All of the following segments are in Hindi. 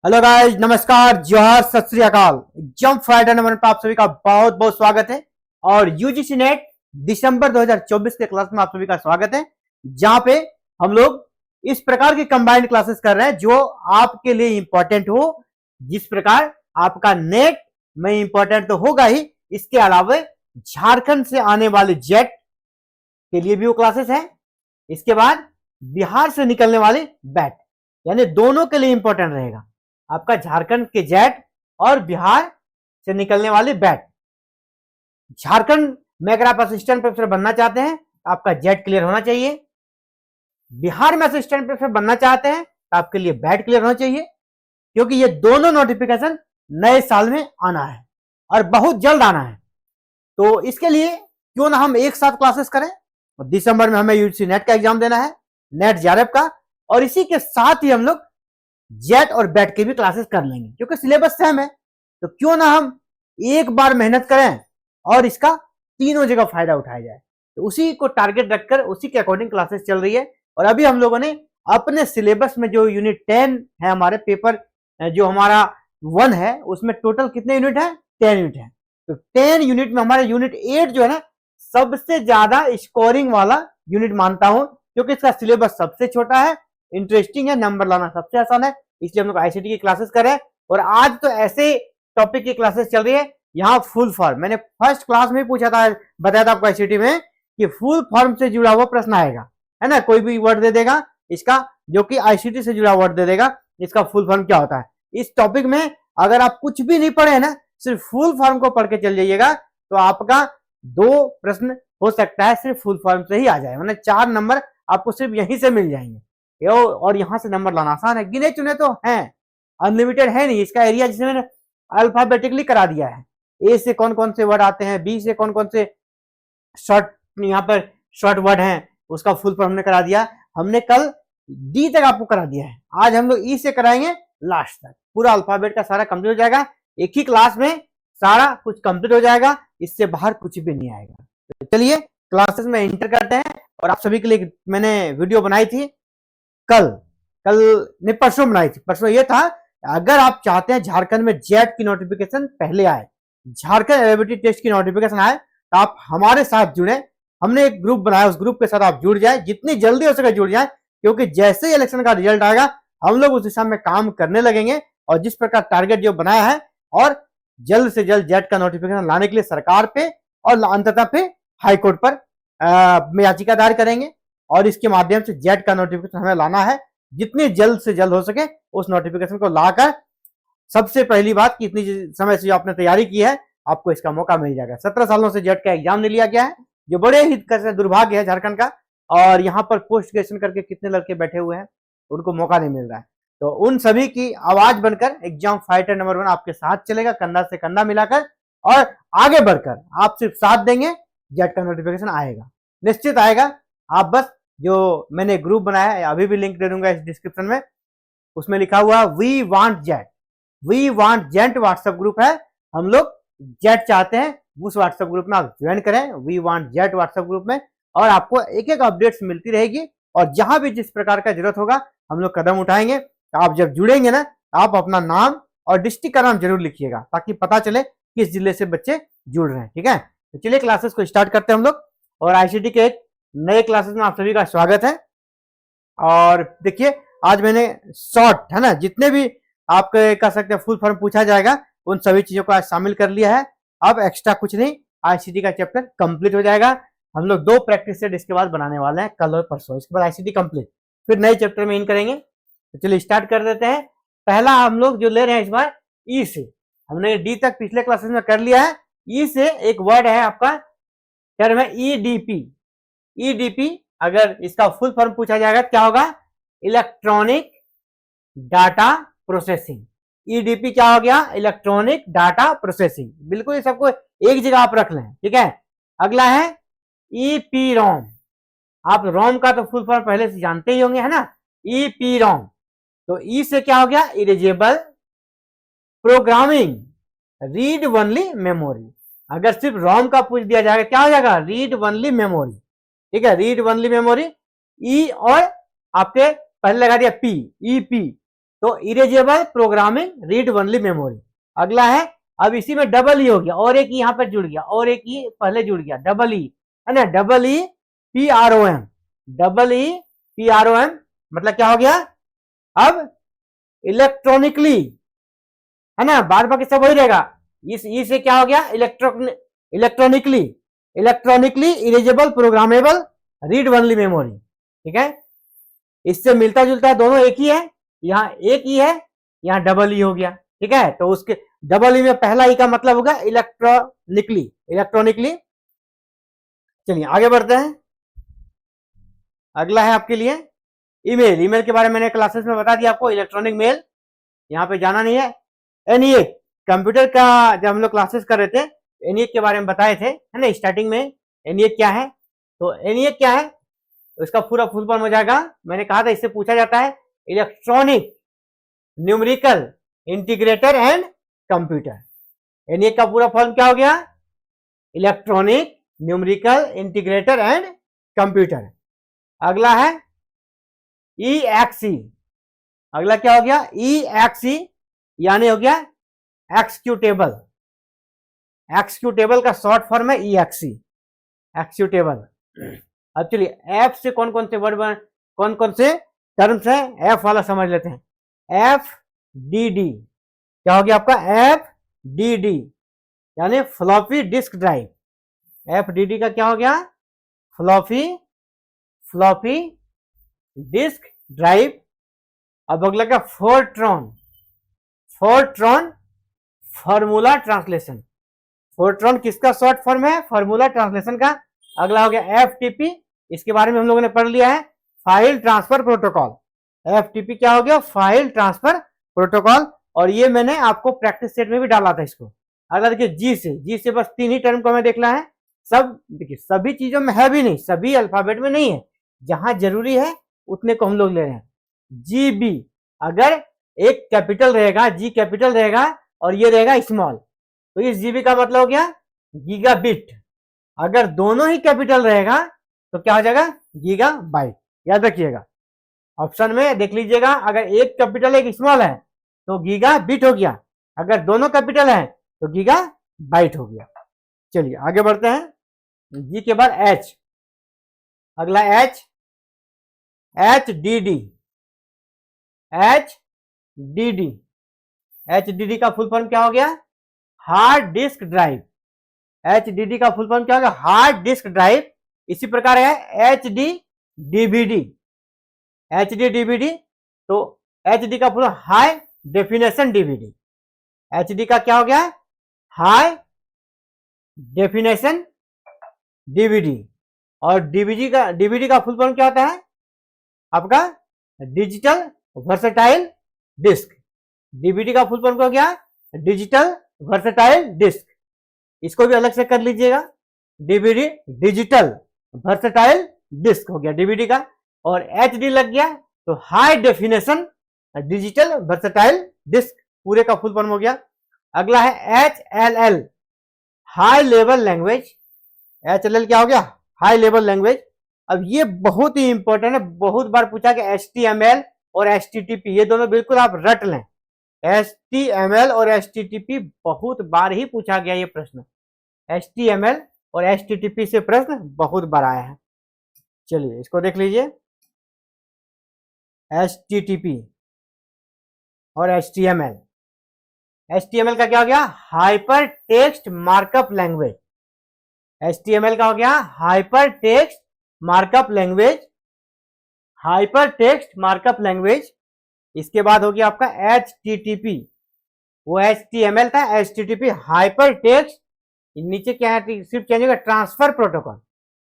हेलो गाइस, नमस्कार, जोहार, सत श्री अकाल। जंप फाइटर नंबर पर आप सभी का बहुत बहुत स्वागत है। और यूजीसी नेट दिसंबर 2024 के क्लास में आप सभी का स्वागत है, जहां पे हम लोग इस प्रकार की कंबाइंड क्लासेस कर रहे हैं जो आपके लिए इंपॉर्टेंट हो। जिस प्रकार आपका नेट में इंपॉर्टेंट तो होगा ही, इसके अलावा झारखंड से आने वाले जेट के लिए भी वो क्लासेस है। इसके बाद बिहार से निकलने वाले बैट, यानी दोनों के लिए इंपॉर्टेंट रहेगा। आपका झारखंड के जेट और बिहार से निकलने वाले बैट। झारखंड में अगर आप असिस्टेंट प्रोफेसर बनना चाहते हैं तो आपका जेट क्लियर होना चाहिए। बिहार में असिस्टेंट प्रोफेसर बनना चाहते हैं तो आपके लिए बैट क्लियर होना चाहिए, क्योंकि ये दोनों नोटिफिकेशन नए साल में आना है और बहुत जल्द आना है। तो इसके लिए क्यों ना हम एक साथ क्लासेस करें। दिसंबर में हमें यूजीसी नेट का एग्जाम देना है, नेट जेआरएफ का, और इसी के साथ ही हम लोग जेट और बैट के भी क्लासेस कर लेंगे, क्योंकि सिलेबस सेम है। तो क्यों ना हम एक बार मेहनत करें और इसका तीनों जगह फायदा उठाया जाए। तो उसी को टारगेट रखकर उसी के अकॉर्डिंग क्लासेस चल रही है। और अभी हम लोगों ने अपने सिलेबस में जो यूनिट 10 है, हमारे पेपर जो हमारा 1 है, उसमें टोटल कितने यूनिट है? 10 यूनिट है। तो 10 यूनिट में हमारा यूनिट 8 जो है ना, सबसे ज्यादा स्कोरिंग वाला यूनिट मानता हूं, क्योंकि इसका सिलेबस सबसे छोटा है, इंटरेस्टिंग है, नंबर लाना सबसे आसान है। इसलिए हम लोग आईसीटी की क्लासेस कर रहे हैं। और आज तो ऐसे टॉपिक की क्लासेस चल रही है। यहाँ फुल फॉर्म मैंने फर्स्ट क्लास में पूछा था, बताया था आपको आईसीटी में कि फुल फॉर्म से जुड़ा हुआ प्रश्न आएगा, है ना। कोई भी वर्ड दे देगा इसका, जो कि आईसीटी से जुड़ा वर्ड दे देगा, इसका फुल फॉर्म क्या होता है। इस टॉपिक में अगर आप कुछ भी नहीं पढ़े ना, सिर्फ फुल फॉर्म को पढ़ के चल जाइएगा, तो आपका 2 प्रश्न हो सकता है सिर्फ फुल फॉर्म से ही आ जाए, मतलब 4 नंबर आपको सिर्फ यहीं से मिल जाएंगे। और यहां से नंबर लाना आसान है, गिने चुने तो हैं, अनलिमिटेड है नहीं। इसका एरिया जिसे मैंने अल्फाबेटिकली करा दिया है, ए से कौन कौन से वर्ड आते हैं, बी से कौन कौन से शॉर्ट यहाँ पर शॉर्ट वर्ड हैं, उसका फुल फॉर्म हमने करा दिया। हमने कल डी तक आपको करा दिया है, आज हम लोग ई से कराएंगे लास्ट तक। पूरा अल्फाबेट का सारा कंप्लीट हो जाएगा, एक ही क्लास में सारा कुछ कंप्लीट हो जाएगा, इससे बाहर कुछ भी नहीं आएगा। तो चलिए क्लासेस में इंटर करते हैं। और आप सभी के लिए मैंने वीडियो बनाई थी कल ने परसों बनाई थी। परसों ये था, अगर आप चाहते हैं झारखंड में जेट की नोटिफिकेशन पहले आए, झारखंड एलिजिबिलिटी टेस्ट की नोटिफिकेशन आए, तो आप हमारे साथ जुड़े। हमने एक ग्रुप बनाया, उस ग्रुप के साथ आप जुड़ जाए, जितनी जल्दी हो सके जुड़ जाए, क्योंकि जैसे ही इलेक्शन का रिजल्ट आएगा हम लोग उस दिशा में काम करने लगेंगे। और जिस प्रकार टारगेट जो बनाया है, और जल्द से जल्द जेट का नोटिफिकेशन लाने के लिए सरकार पे और अंततः पे हाईकोर्ट पर याचिका दायर करेंगे। और इसके माध्यम से जेट का नोटिफिकेशन हमें लाना है, जितनी जल्द से जल्द हो सके उस नोटिफिकेशन को लाकर। सबसे पहली बात कि इतनी समय से जो आपने तैयारी की है, आपको इसका मौका मिल जाएगा। 17 सालों से जेट का एग्जाम नहीं लिया गया है, जो बड़े ही दुर्भाग्य है झारखंड का। और यहाँ पर पोस्ट ग्रेजुएशन करके कितने लड़के बैठे हुए हैं, उनको मौका नहीं मिल रहा है। तो उन सभी की आवाज बनकर एग्जाम फाइटर नंबर 1 आपके साथ चलेगा, कंधा से कंधा मिलाकर। और आगे बढ़कर आप सिर्फ साथ देंगे, जेट का नोटिफिकेशन आएगा, निश्चित आएगा। आप बस जो मैंने ग्रुप बनाया है, अभी भी लिंक दे दूंगा इस डिस्क्रिप्शन में, उसमें लिखा हुआ we want jet, we want jet WhatsApp group है। हम लोग जेट चाहते हैं, उस व्हाट्सएप ग्रुप में आप ज्वाइन करें, we want jet WhatsApp group में। और आपको एक एक अपडेट्स मिलती रहेगी, और जहां भी जिस प्रकार का जरूरत होगा हम लोग कदम उठाएंगे। तो आप जब जुड़ेंगे ना, आप अपना नाम और डिस्ट्रिक्ट का नाम जरूर लिखिएगा, ताकि पता चले किस जिले से बच्चे जुड़ रहे हैं। ठीक है, तो चलिए क्लासेस को स्टार्ट करते हैं हम लोग। और आईसीटी के नए क्लासेस में आप सभी का स्वागत है। और देखिए, आज मैंने शॉर्ट, है ना, जितने भी आप कह सकते हैं फुल फॉर्म पूछा जाएगा, उन सभी चीजों को आज शामिल कर लिया है। अब एक्स्ट्रा कुछ नहीं, आईसीटी का चैप्टर कंप्लीट हो जाएगा। हम लोग 2 प्रैक्टिस सेट इसके बाद बनाने वाले हैं, कल और परसों। इसके बाद आईसीटी कंप्लीट, फिर नए चैप्टर में इन करेंगे। तो चलिए स्टार्ट कर देते हैं। पहला हम लोग जो ले रहे हैं इस बार ई से, हमने डी तक पिछले क्लासेस में कर लिया है। ई से एक वर्ड है आपका, टर्म है ईडीपी। ईडीपी अगर इसका फुल फॉर्म पूछा जाएगा क्या होगा? Electronic data processing. ईडीपी क्या हो गया? Electronic data processing. बिल्कुल, ये सबको एक जगह आप रख लें, ठीक है। अगला है ईपी रोम। आप रोम का तो फुल फॉर्म पहले से जानते ही होंगे, है ना, ईपी रोम। तो ई से क्या हो गया? Erasable programming read only memory. अगर सिर्फ रोम का पूछ दिया जाएगा, क्या हो जाएगा? Read only memory. ठीक है, रीड ओनली मेमोरी। ई और आपके पहले लगा दिया पी, ईपी, तो erasable programming read only memory. अगला है, अब इसी में डबल ई हो गया और एक ई यहाँ पर जुड़ गया और एक ई पहले जुड़ गया, डबल ई है ना, double E P R O M, double E P R O M मतलब क्या हो गया, अब इलेक्ट्रॉनिकली है ना, बाद बाकी सब वही रहेगा, इस ई से क्या हो गया, electronically, electronically erasable programmable read only memory. ठीक है, इससे मिलता जुलता है, दोनों एक ही है, यहाँ एक ई है, यहाँ डबल ई हो गया। ठीक है, तो उसके डबल ई में पहला ई का मतलब होगा इलेक्ट्रॉनिकली, इलेक्ट्रॉनिकली। चलिए आगे बढ़ते हैं। अगला है आपके लिए ईमेल। ईमेल के बारे में मैंने क्लासेस में बता दिया आपको, इलेक्ट्रॉनिक मेल, यहाँ पे जाना नहीं है। एनईएक, कंप्यूटर का जब हम लोग क्लासेस कर रहे थे एनईएक के बारे में बताए थे, है ना, स्टार्टिंग में। एनईएक क्या है, तो एनईएक क्या है, इसका पूरा फुल फॉर्म हो जाएगा, मैंने कहा था इससे पूछा जाता है, electronic numerical integrator and computer. ENIAC का पूरा फॉर्म क्या हो गया, electronic numerical integrator and computer. अगला है ईएक्सई, अगला क्या हो गया, ईएक्सई यानी हो गया एक्सक्यूटेबल। एक्सक्यूटेबल का शॉर्ट फॉर्म है ईएक्सई, एक्सक्यूटेबल। अब चलिए एफ से कौन कौन से वर्ड, कौन कौन से टर्म्स हैं, एफ वाला समझ लेते हैं। एफ डी डी क्या हो गया आपका, एफ डी डी यानी floppy disk drive. F D D का क्या हो गया, फ्लॉपी डिस्क ड्राइव। अब अगला क्या, Fortran, Fortran formula translation. Fortran किसका शॉर्ट फॉर्म है, फॉर्मूला ट्रांसलेशन का। अगला हो गया एफटीपी, इसके बारे में हम लोगों ने पढ़ लिया है, फाइल ट्रांसफर प्रोटोकॉल। एफटीपी क्या हो गया, फाइल ट्रांसफर प्रोटोकॉल, और ये मैंने आपको प्रैक्टिस सेट में भी डाला था इसको। अगर देखिए जी से बस 3 ही टर्म को हमें देखना है, सब देखिए सभी चीजों में है भी नहीं, सभी अल्फाबेट में नहीं है, जहां जरूरी है उतने को हम लोग ले रहे हैं। जी बी, अगर एक कैपिटल रहेगा, जी कैपिटल रहेगा और ये रहेगा स्मॉल, तो इस जीबी का मतलब हो गया गीगा बिट। अगर दोनों ही कैपिटल रहेगा तो क्या हो जाएगा, गीगा बाइट। याद रखिएगा, ऑप्शन में देख लीजिएगा, अगर एक कैपिटल एक स्मॉल है तो गीगा बिट हो गया, अगर दोनों कैपिटल है तो गीगा बाइट हो गया। चलिए आगे बढ़ते हैं, जी के बाद एच, अगला H, H D D, H D D, H D D का फुल फॉर्म क्या हो गया, hard disk drive. H D D का फुल फॉर्म क्या हो गया, हार्ड डिस्क ड्राइव। इसी प्रकार है H D DVD, H D DVD, तो एच डी का full high definition DVD. H D का क्या हो गया, हाई डेफिनेशन डीवीडी। और डीवीडी का फुल फॉर्म क्या होता है आपका, डिजिटल वर्सेटाइल डिस्क। डीवीडी का फुल फॉर्म क्या हो गया, डिजिटल वर्सेटाइल डिस्क। इसको भी अलग से कर लीजिएगा, डीवीडी डिजिटल वर्सेटाइल डिस्क हो गया डीवीडी का, और एचडी लग गया तो high definition digital versatile disc, पूरे का फुल फॉर्म हो गया। अगला है HLL, high level language. HLL क्या हो गया, हाई लेवल लैंग्वेज। अब ये बहुत ही इंपॉर्टेंट है, बहुत बार पूछा कि HTML और HTTP, ये दोनों बिल्कुल आप रट लें। HTML और HTTP बहुत बार ही पूछा गया ये प्रश्न, HTML और HTTP से प्रश्न बहुत बार आया है। चलिए इसको देख लीजिए, HTTP और HTML। HTML का क्या हो गया, hyper text markup language. HTML का हो गया hyper text markup language, hyper text markup language. इसके बाद हो गया आपका HTTP, वो HTML था, HTTP हाइपर टेक्स्ट, नीचे क्या है सिर्फ चेंज होगा transfer protocol,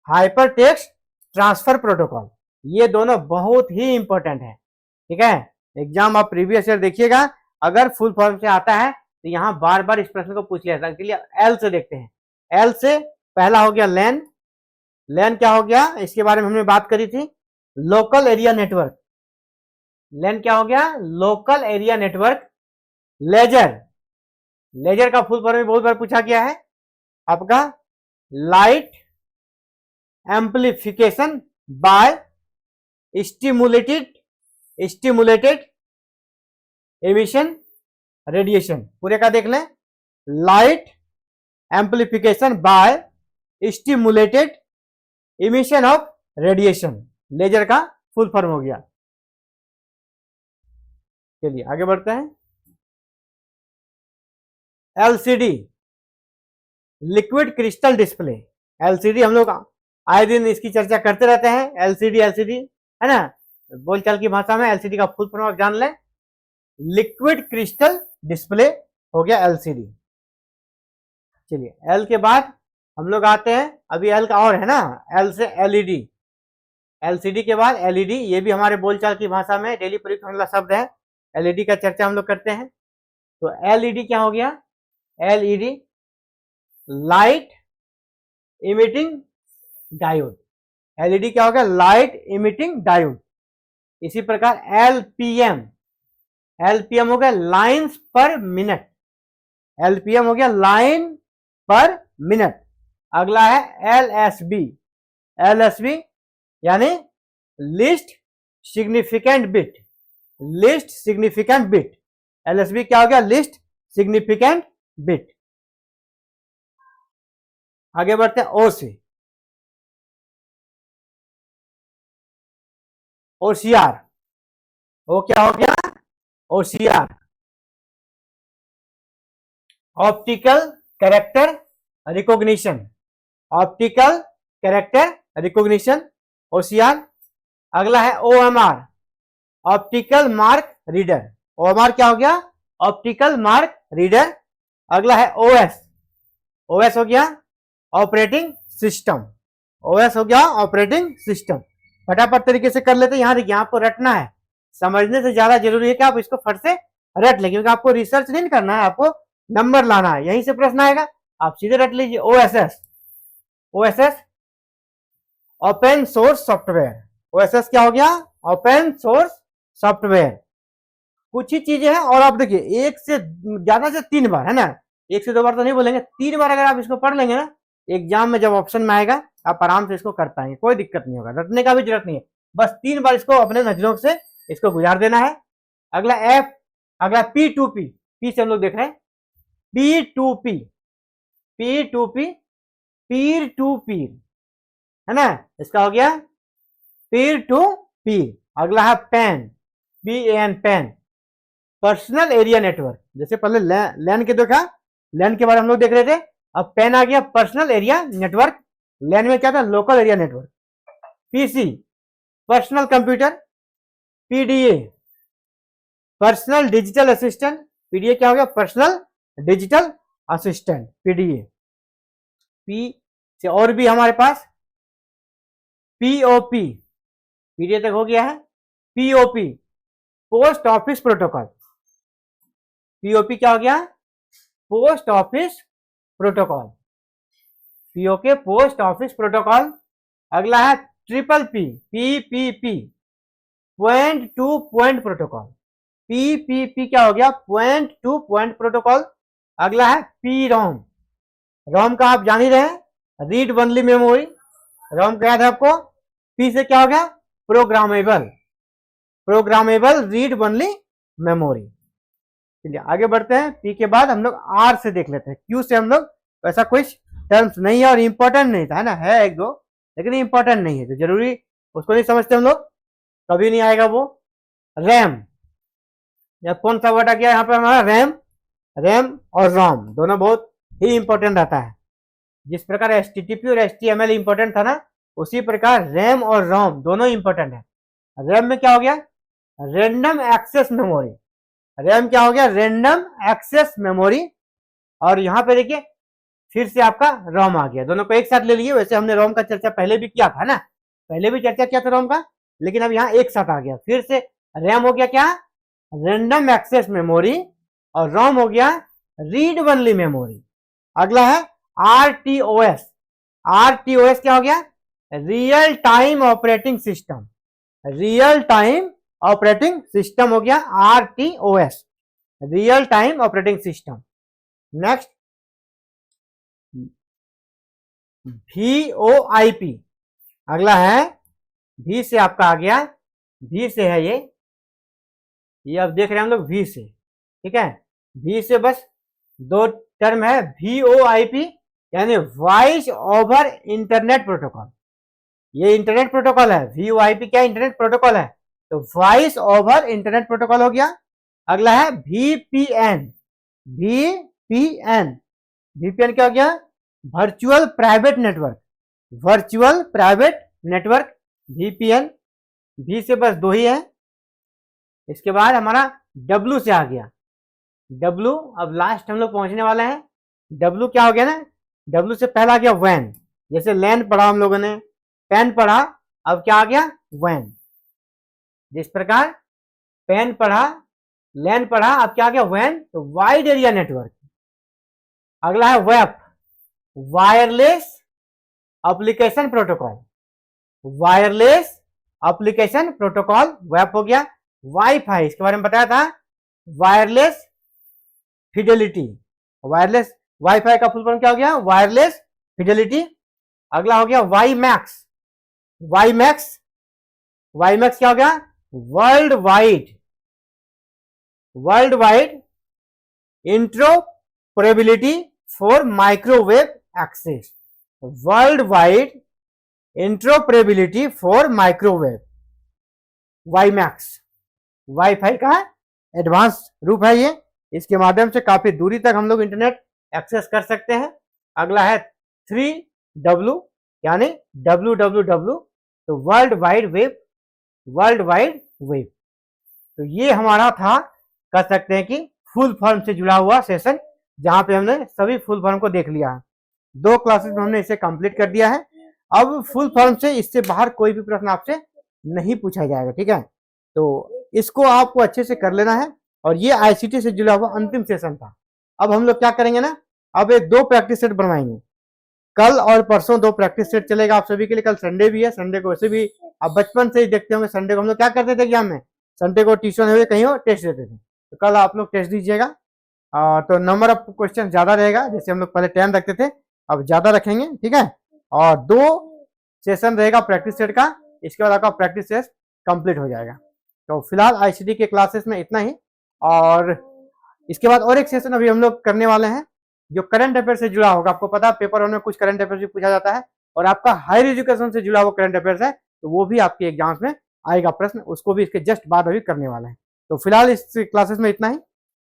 hyper text transfer protocol. ये दोनों बहुत ही इंपॉर्टेंट है, ठीक है। एग्जाम आप प्रीवियस ईयर देखिएगा, अगर फुल फॉर्म से आता है तो यहाँ बार बार इस प्रश्न को पूछ लिया जाता है। चलिए एल से देखते हैं। एल से पहला हो गया लैन। लैन क्या हो गया, इसके बारे में हमने बात करी थी, लोकल एरिया नेटवर्क। लैन क्या हो गया, local area network. Laser, laser का फुल फॉर्म में बहुत बार पूछा गया है आपका, light amplification by stimulated emission, radiation. पूरे का देख लें। Light amplification by stimulated emission of radiation, laser का फुल फॉर्म हो गया। चलिए आगे बढ़ते हैं। LCD, liquid crystal display. LCD हम लोग आए दिन इसकी चर्चा करते रहते हैं। एलसीडी एलसीडी है ना, बोलचाल की भाषा में एलसीडी का फुल फॉर्म आप जान लें, लिक्विड क्रिस्टल डिस्प्ले हो गया एलसीडी। चलिए एल के बाद हम लोग आते हैं, अभी एल का और है ना, एल से एलईडी। एलसीडी के बाद एलईडी, ये भी हमारे बोलचाल की भाषा में डेली प्रयुक्त होने वाला शब्द है। एलईडी का चर्चा हम लोग करते हैं। तो एलईडी क्या हो गया? LED light emitting diode. LED क्या हो गया? Light emitting diode. इसी प्रकार एलपीएम, एलपीएम हो गया लाइन्स पर मिनट। एलपीएम हो गया लाइन पर मिनट। अगला है एलएसबी। एलएसबी यानी least significant bit. Least significant bit, LSB क्या हो गया? Least significant bit. आगे बढ़ते हैं ओ से। ओसीआर, ओ क्या हो गया? OCR, optical character recognition. Optical character recognition, OCR. अगला है OMR, optical mark reader. OMR क्या हो गया? Optical mark reader. अगला है ओएस। ओएस हो गया ऑपरेटिंग सिस्टम। ओएस हो गया ऑपरेटिंग सिस्टम। फटाफट तरीके से कर लेते हैं। यहां देखिए, आपको रटना है, समझने से ज्यादा जरूरी है कि आप इसको फट से रट लें, क्योंकि आपको रिसर्च नहीं करना है, आपको नंबर लाना है। यहीं से प्रश्न आएगा, आप सीधे रट लीजिए। OSS, OSS open source software. OSS क्या हो गया? Open source software. कुछ ही चीजें हैं, और आप देखिए एक से ज्यादा से 3 बार, है ना, 1 से 2 बार तो नहीं बोलेंगे, 3 बार अगर आप इसको पढ़ लेंगे ना, एग्जाम में जब ऑप्शन में आएगा आप आराम से इसको कर पाएंगे, कोई दिक्कत नहीं होगा। रटने का भी जरूरत नहीं है, बस 3 बार इसको अपने नजरों से इसको गुजार देना है। अगला एफ, अगला P2P। पी से हम लोग देख रहे हैं P2P, P2P पीर टू पीर, है ना, इसका हो गया पीर टू पीर। अगला है pan, PAN, pan, personal area network. जैसे पहले लैन के देखा, लैन के बारे में हम लोग देख रहे थे, अब पैन आ गया पर्सनल एरिया नेटवर्क। लैन में क्या था? Local area network. PC, personal computer. PDA, personal digital assistant. PDA क्या हो गया? Personal digital assistant, PDA। P से और भी हमारे पास POP, PDA तक हो गया है। POP, post office protocol. POP क्या हो गया? पोस्ट ऑफिस प्रोटोकॉल, PO के पोस्ट ऑफिस प्रोटोकॉल। अगला है PPP, PPP, point two point protocol. PPP क्या हो गया? Point two point protocol. अगला है PROM। रोम का आप जान ही रहे हैं, रीड ओनली मेमोरी। रोम क्या याद है आपको? P से क्या हो गया? Programmable, programmable read only memory. चलिए आगे बढ़ते हैं। P के बाद हम लोग R से देख लेते हैं। Q से हम लोग ऐसा कोई टर्म्स नहीं है और इंपॉर्टेंट नहीं था, है ना, है एक दो, लेकिन इंपॉर्टेंट नहीं है, तो जरूरी उसको नहीं समझते हम लोग, कभी नहीं आएगा वो। रैम, या कौन सा वर्ड आ गया यहाँ पे हमारा? रैम। रैम और रोम दोनों बहुत ही इंपॉर्टेंट रहता है। जिस प्रकार HTTP और HTML इंपॉर्टेंट था ना, उसी प्रकार रैम और रोम दोनों इंपॉर्टेंट है। रैम में क्या हो गया? Random access memory. रैम क्या हो गया? Random access memory. और यहाँ पे देखिए फिर से आपका रोम आ गया, दोनों को एक साथ ले लिए। वैसे हमने रोम का चर्चा पहले भी किया था ना, पहले भी चर्चा किया था रोम का, लेकिन अब यहाँ एक साथ आ गया। फिर से रैम हो गया क्या? रैंडम एक्सेस मेमोरी, और रोम हो गया रीड ओनली मेमोरी। अगला है RTOS। RTOS क्या हो गया? Real time operating system. Real time operating system हो गया RTOS, real time operating system. Next VoIP। अगला है V से आपका आ गया, V से है ये ये अब देख रहे हैं हम लोग वी से, ठीक है। वी से बस दो टर्म है, VoIP यानी वॉइस ओवर इंटरनेट प्रोटोकॉल। ये इंटरनेट प्रोटोकॉल है, VoIP क्या इंटरनेट प्रोटोकॉल है, तो वॉइस ओवर इंटरनेट प्रोटोकॉल हो गया। अगला है VPN। VPN क्या हो गया, virtual private network. Virtual private network VPN। V से बस दो ही है। इसके बाद हमारा W से आ गया। W अब लास्ट हम लोग पहुंचने वाले हैं। W क्या हो गया ना, W से पहला आ गया वैन। जैसे लैन पढ़ा हम लोगों ने, पेन पढ़ा, अब क्या आ गया वैन। जिस प्रकार पेन पढ़ा, लैन पढ़ा, अब क्या आ गया वैन, तो वाइड एरिया नेटवर्क। अगला है वेप, wireless application protocol. Wireless application protocol वेप हो गया। वाईफाई, इसके बारे में बताया था, वायरलेस फिडेलिटी। वायरलेस वाईफाई का फुल फॉर्म क्या हो गया, वायरलेस फिडेलिटी। अगला हो गया वाई मैक्स। वाई मैक्स क्या हो गया, world wide interoperability for microwave access. World wide interoperability for microwave, WiMAX. WiFi का एडवांस रूप है ये, इसके माध्यम से काफी दूरी तक हम लोग इंटरनेट एक्सेस कर सकते हैं। अगला है 3W यानी WWW, तो वर्ल्ड वाइड वेब। तो ये हमारा था, कह सकते हैं कि फुल फॉर्म से जुड़ा हुआ सेशन, जहां पे हमने सभी फुल फॉर्म को देख लिया है। 2 क्लासेस में हमने इसे कंप्लीट कर दिया है। अब फुल फॉर्म से इससे बाहर कोई भी प्रश्न आपसे नहीं पूछा जाएगा, ठीक है। तो इसको आपको अच्छे से कर लेना है। और ये ICT से जुड़ा हुआ अंतिम सेशन था। अब हम लोग क्या करेंगे ना, अब ये 2 प्रैक्टिस सेट बनवाएंगे। कल और परसों 2 प्रैक्टिस सेट चलेगा आप सभी के लिए। कल संडे भी है, संडे को वैसे भी आप बचपन से ही देखते होंगे, संडे को हम लोग क्या करते थे एग्जाम में, संडे को ट्यूशन हुए कहीं हो टेस्ट देते थे। तो कल आप लोग टेस्ट दीजिएगा। तो नंबर ऑफ क्वेश्चन ज्यादा रहेगा, जैसे हम लोग पहले 10 रखते थे, अब ज्यादा रखेंगे, ठीक है। और 2 सेशन रहेगा प्रैक्टिस सेट का, इसके बाद आपका प्रैक्टिस सेट कंप्लीट हो जाएगा। तो फिलहाल ICT के क्लासेस में इतना ही। और इसके बाद और एक सेशन अभी हम लोग करने वाले हैं जो करंट अफेयर से जुड़ा होगा। आपको पता है पेपर 1 में कुछ करंट अफेयर भी पूछा जाता है, और आपका हायर एजुकेशन से जुड़ा हुआ करंट अफेयर्स है, तो वो भी आपके एग्जाम्स में आएगा प्रश्न, उसको भी इसके जस्ट बाद अभी करने वाले हैं। तो फिलहाल इस क्लासेस में इतना ही।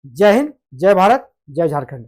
जय हिंद, जय भारत, जय झारखंड।